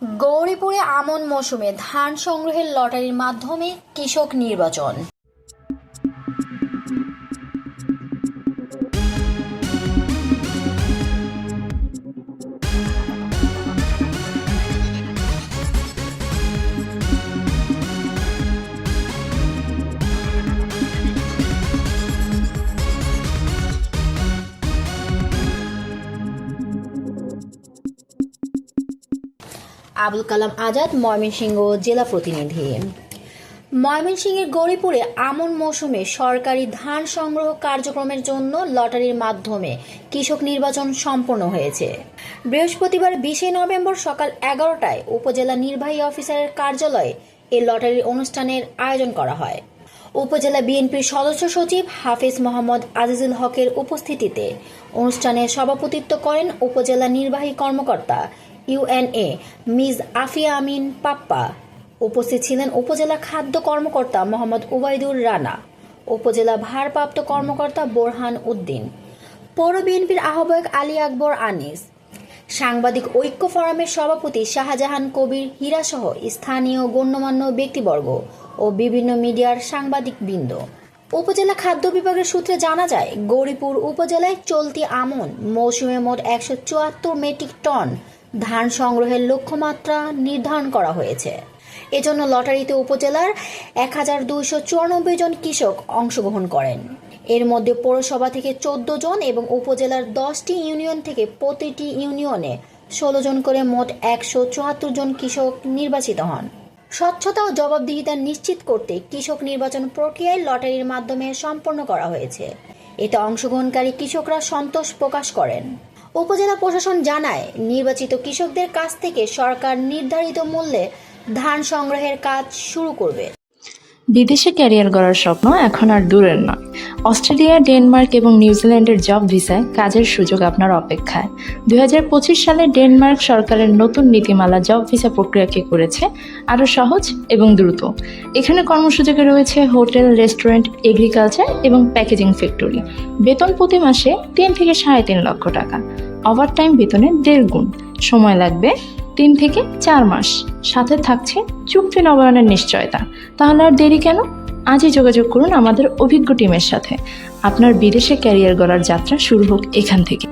গৌরীপুরে আমন মৌসুমে ধান সংগ্রহের লটারির মাধ্যমে কৃষক নির্বাচন। আবুল কালাম আজাদ, ময়মনসিংহ জেলা প্রতিনিধি। ময়মনসিংহের গৌরীপুরে আমন মৌসুমে সরকারি ধান সংগ্রহ কার্যক্রমের জন্য লটারির মাধ্যমে কৃষক নির্বাচন সম্পন্ন হয়েছে। বৃহস্পতিবার 20 নভেম্বর সকাল 11টায় উপজেলা নির্বাহী অফিসারের কার্যালয়ে এই লটারির অনুষ্ঠানের আয়োজন করা হয়। উপজেলা বিএনপির সদস্য সচিব হাফিজ মোহাম্মদ আজিজুল হকের উপস্থিতিতে অনুষ্ঠানে সভাপতিত্ব করেন উপজেলা নির্বাহী কর্মকর্তা ইউএনএ মিস আফিয়া আমিন পাপ্পা। উপস্থিত ছিলেন উপজেলা খাদ্য কর্মকর্তা মোহাম্মদ উবাইদুর রানা, উপজেলা ভারপ্রাপ্ত কর্মকর্তা বোরহান উদ্দিন, পৌর বিএনপির আহ্বায়ক আলী আকবর আনিস, সাংবাদিক ঐক্য ফোরামের সভাপতি শাহজাহান কবির হীরাসহ স্থানীয় গণ্যমান্য ব্যক্তিবর্গ ও বিভিন্ন মিডিয়ার সাংবাদিকবৃন্দ। উপজেলা খাদ্য বিভাগের সূত্রে জানা যায়, গৌরীপুর উপজেলায় চলতি আমন মৌসুমে মোট 174 মেট্রিক টন ধান সংগ্রহের লক্ষ্যমাত্রা নির্ধারণ করা হয়েছে। এজন্য লটারিতে উপজেলার 1294 জন কৃষক অংশগ্রহণ করেন। এর মধ্যে পৌরসভা থেকে 14 জন এবং উপজেলার 10টি ইউনিয়ন থেকে প্রতিটি ইউনিয়নে 16 জন করে মোট 174 জন কৃষক নির্বাচিত হন। স্বচ্ছতা ও জবাবদিহিতা নিশ্চিত করতে কৃষক নির্বাচন প্রক্রিয়ায় লটারির মাধ্যমে সম্পন্ন করা হয়েছে। এতে অংশগ্রহণকারী কৃষকরা সন্তোষ প্রকাশ করেন। উপজেলা প্রশাসন জানায়, নির্বাচিত কৃষকদের কাছ থেকে সরকার নির্ধারিত মূল্যে ধান সংগ্রহের কাজ শুরু করবে। বিদেশে ক্যারিয়ার গড়ার স্বপ্ন এখন আর দূরের নয়। অস্ট্রেলিয়া, ডেনমার্ক এবং নিউজিল্যান্ডের জব ভিসায় কাজের সুযোগ আপনার অপেক্ষায়। 2025 সালে ডেনমার্ক সরকারের নতুন নীতিমালা জব ভিসা প্রক্রিয়াকে করেছে আরও সহজ এবং দ্রুত। এখানে কর্মসূচিতে রয়েছে হোটেল, রেস্টুরেন্ট, এগ্রিকালচার এবং প্যাকেজিং ফ্যাক্টরি। বেতন প্রতি মাসে 3 থেকে 3.5 লক্ষ টাকা। ওভারটাইম বেতনে 1.5 গুণ। সময় লাগবে 3 থেকে 4 মাস। সাথে থাকছে চুক্তি নবায়নের নিশ্চয়তা। তাহলে আর দেরি কেন? আজই যোগাযোগ করুন আমাদের অভিজ্ঞ টিমের সাথে। আপনার বিদেশে ক্যারিয়ার গড়ার যাত্রা শুরু হোক এখান থেকে।